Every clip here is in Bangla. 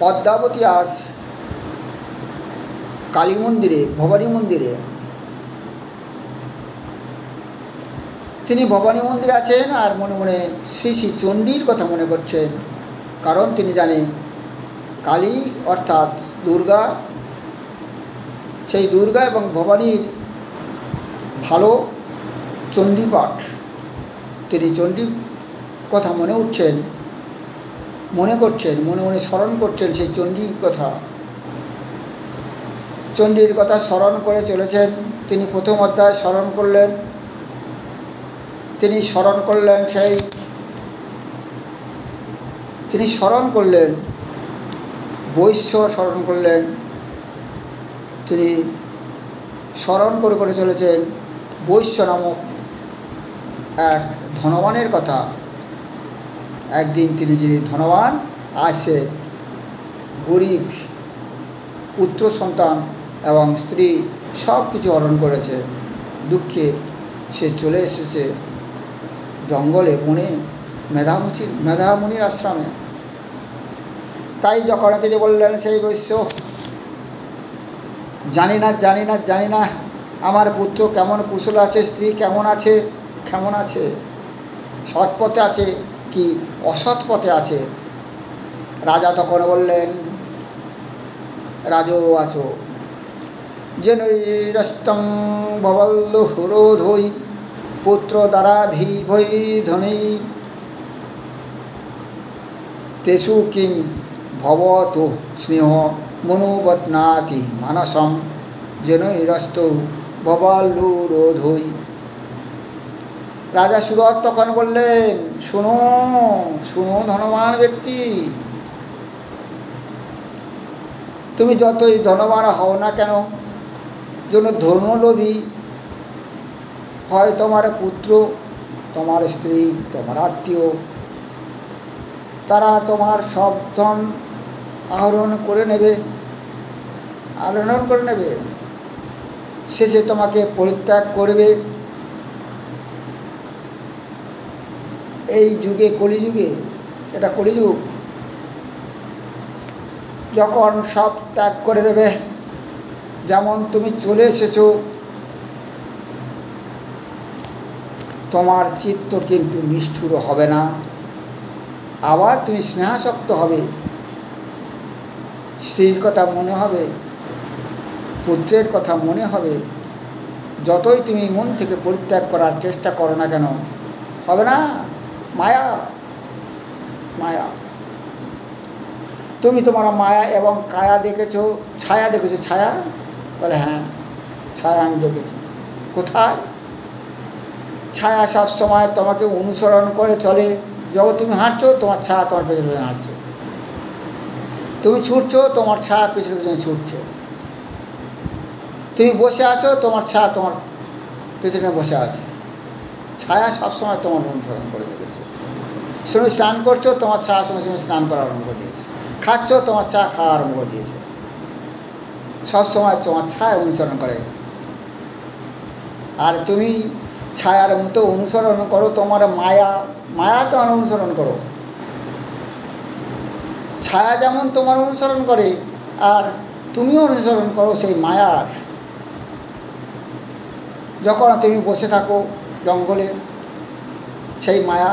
পদ্মাবতী আজ কালী মন্দিরে, ভবানী মন্দিরে, তিনি ভবানী মন্দিরে আছেন আর মনে মনে শ্রী শ্রী চণ্ডীর কথা মনে করছেন। কারণ তিনি জানেন কালী অর্থাৎ দুর্গা, সেই দুর্গা এবং ভবানীর ভালো চণ্ডী পাঠ, তিনি চণ্ডীর কথা মনে উঠছেন, মনে করছেন, মনে মনে স্মরণ করছেন সেই চণ্ডীর কথা, চণ্ডীর কথা স্মরণ করে চলেছেন। তিনি প্রথম অধ্যায় স্মরণ করলেন, তিনি স্মরণ করলেন তিনি স্মরণ করলেন বৈশ্য, স্মরণ করলেন, তিনি স্মরণ করে করে চলেছেন বৈশ্য নামক এক ধনবানের কথা। একদিন তিনি যিনি ধনবান, আজ সে গরিব, পুত্র সন্তান এবং স্ত্রী সব কিছু হরণ করেছে। দুঃখে সে চলে এসেছে জঙ্গলে, বনে, মেধামুনির আশ্রমে। তাই যখন তিনি বললেন সেই বৈশ্য, জানি না আমার পুত্র কেমন কুশল আছে, স্ত্রী কেমন আছে, সৎ পথে আছে কি অসৎ পথে আছে। রাজা তখন বললেন, রাজো আছো জেনৈরস্তং ভবল্লুরোধৈ পুত্র দ্বারা ভৈ ধনৈ তেষু কিং ভবতু স্নেহ মনোবদনাতি মানসম জেনৈরস্তৌ ভবল্লুরোধৈ। রাজা সুরত তখন বললেন, শুনো ধনবান ব্যক্তি, তুমি যতই ধনবান হও না কেন, যেন ধর্মলোভী হয় তোমার পুত্র, তোমার স্ত্রী, তোমার আত্মীয়, তারা তোমার সব ধন আহরণ করে নেবে, শেষে তোমাকে পরিত্যাগ করবে। এই যুগে, কলিযুগে, এটা কলিযুগ, যখন সব ত্যাগ করে দেবে, যেমন তুমি চলে এসেছো, তোমার চিত্ত কিন্তু নিষ্ঠুর হবে না, আবার তুমি স্নেহাসক্ত হবে, স্ত্রীর কথা মনে হবে, পুত্রের কথা মনে হবে। যতই তুমি মন থেকে পরিত্যাগ করার চেষ্টা করো না কেন, হবে না। মায়া, তুমি তোমার মায়া এবং কায়া দেখেছো, ছায়া দেখেছো। ছায়া বলে, হ্যাঁ ছায়া আমি দেখেছি। কোথায়? ছায়া সব সময় তোমাকে অনুসরণ করে চলে। যখন তুমি হাঁটছো, তোমার ছায়া তোমার পেছনে পেছনে হাঁটছে, তুমি ছুটছো, তোমার ছায়া পেছনে পেছনে ছুটছে, তুমি বসে আছো, তোমার ছায়া তোমার পেছনে বসে আছে। ছায়া সবসময় তোমার অনুসরণ করে চলেছে। তুমি স্নান করছো, তোমার ছায়া সঙ্গে সঙ্গে স্নান করা আরম্ভ করে দিয়েছে। খাচ্ছ, তোমার ছায়া খাওয়া আরম্ভ করে দিয়েছে। সবসময় তোমার ছায়া অনুসরণ করে। আর তুমি ছায়ার মতো অনুসরণ করো তোমার মায়া তোমার অনুসরণ করো। ছায়া যেমন তোমার অনুসরণ করে, আর তুমিও অনুসরণ করো সেই মায়ার। যখন তুমি বসে থাকো জঙ্গলে, সেই মায়া,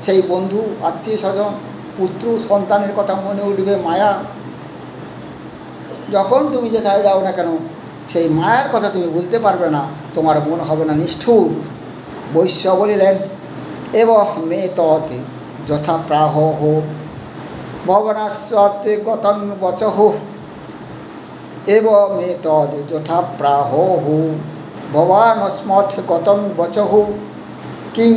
সেই বন্ধু, আত্মীয় স্বজন, পুত্র সন্তানের কথা মনে উঠবে, মায়া। যখন তুমি যেথায় যাও না কেন, সেই মায়ার কথা তুমি বলতে পারবে না, তোমার মন হবে না নিষ্ঠুর। বৈশ্য বলিলেন, এব মে ততে যথা প্রাহ ভবনাস্তে গতং বচহ, এব মে তদ যথা প্রাহ ভবানস্মথ গতং বচহ, কিং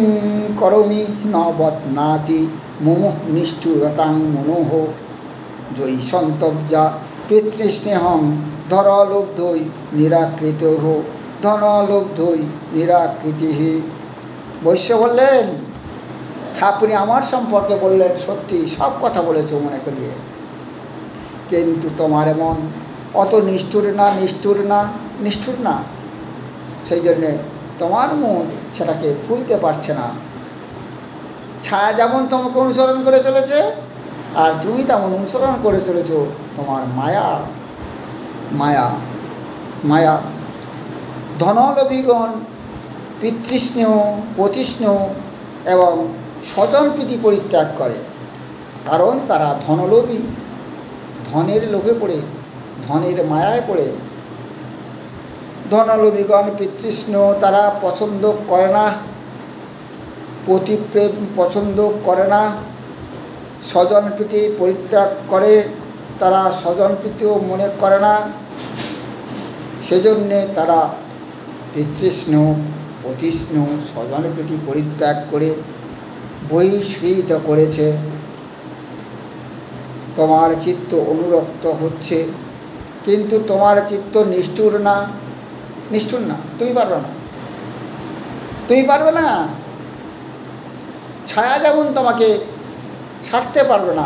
করোমি ন বদনাতি মুমুঃ নিষ্ঠুরতাং মনোহ, জয়ী সন্তব্যা পিতৃস্নেহং ধনলুব্ধৈ নিরাকৃতঃ, ধনলুব্ধৈ নিরাকৃতিঃ। বৈশ্য বললেন, আপনি আমার সম্পর্কে বললেন সত্যি, সব কথা বলেছ মনে করিয়ে, কিন্তু তোমার মন অত নিষ্ঠুর না, সেই জন্যে তোমার মন সেটাকে ভুলতে পারছে না। ছায়া যেমন তোমাকে অনুসরণ করে চলেছে, আর তুমি তেমন অনুসরণ করে চলেছ তোমার মায়া মায়া মায়া। ধনলোভীগণ পিতৃস্নেহ পতিস্নেহ এবং স্বজনপ্রীতি পরিত্যাগ করে, কারণ তারা ধনলোভী, ধনের লোভে পড়ে, ধনের মায়ায় পড়ে। ধনলোভীগণ পিতৃস্নেহ তারা পছন্দ করে না, পতিপ্রেম পছন্দ করে না, স্বজনপ্রীতি পরিত্যাগ করে, তারা স্বজনপ্রীতিও মনে করে না। সেজন্যে তারা পিতৃস্নেহ পতিস্নেহ স্বজনপ্রীতি পরিত্যাগ করে বহিষ্কৃত করেছে। তোমার চিত্ত অনুরক্ত হচ্ছে, কিন্তু তোমার চিত্ত নিষ্ঠুর না, নিষ্ঠুর না। তুমি পারবে না, তুমি পারবে না। ছায়া যেমন তোমাকে ছাড়তে পারবে না,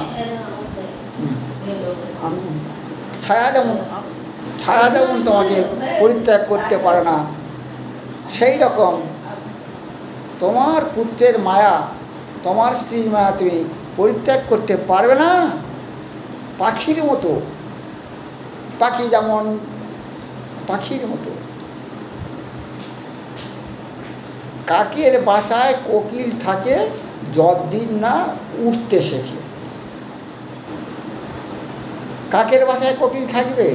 ছায়া যেমন তোমাকে পরিত্যাগ করতে পারে না, সেই রকম তোমার পুত্রের মায়া, তোমার স্ত্রীর মায়া তুমি পরিত্যাগ করতে পারবে না। পাখির মতো, পাখি যেমন পাখির মতো। কাকের বাসায় কোকিল থাকে যতদিন না উঠতে শেখে। কাকের বাসায় কোকিল থাকবে?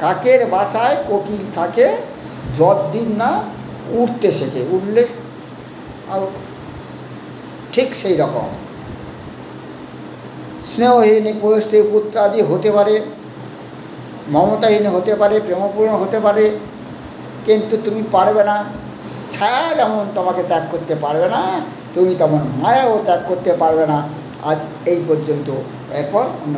কাকের বাসায় কোকিল থাকে যতদিন না উঠতে শেখে, উঠলে আউট। ঠিক সেই রকম স্নেহহীন স্ত্রী পুত্রাদি হতে পারে, মমতাহীন হতে পারে, প্রেমপূর্ণ হতে পারে, কিন্তু তুমি পারবে না। ছায়া যেমন তোমাকে ত্যাগ করতে পারবে না, তুমি তেমন মায়াও ত্যাগ করতে পারবে না। আজ এই পর্যন্ত, এরপর অন্য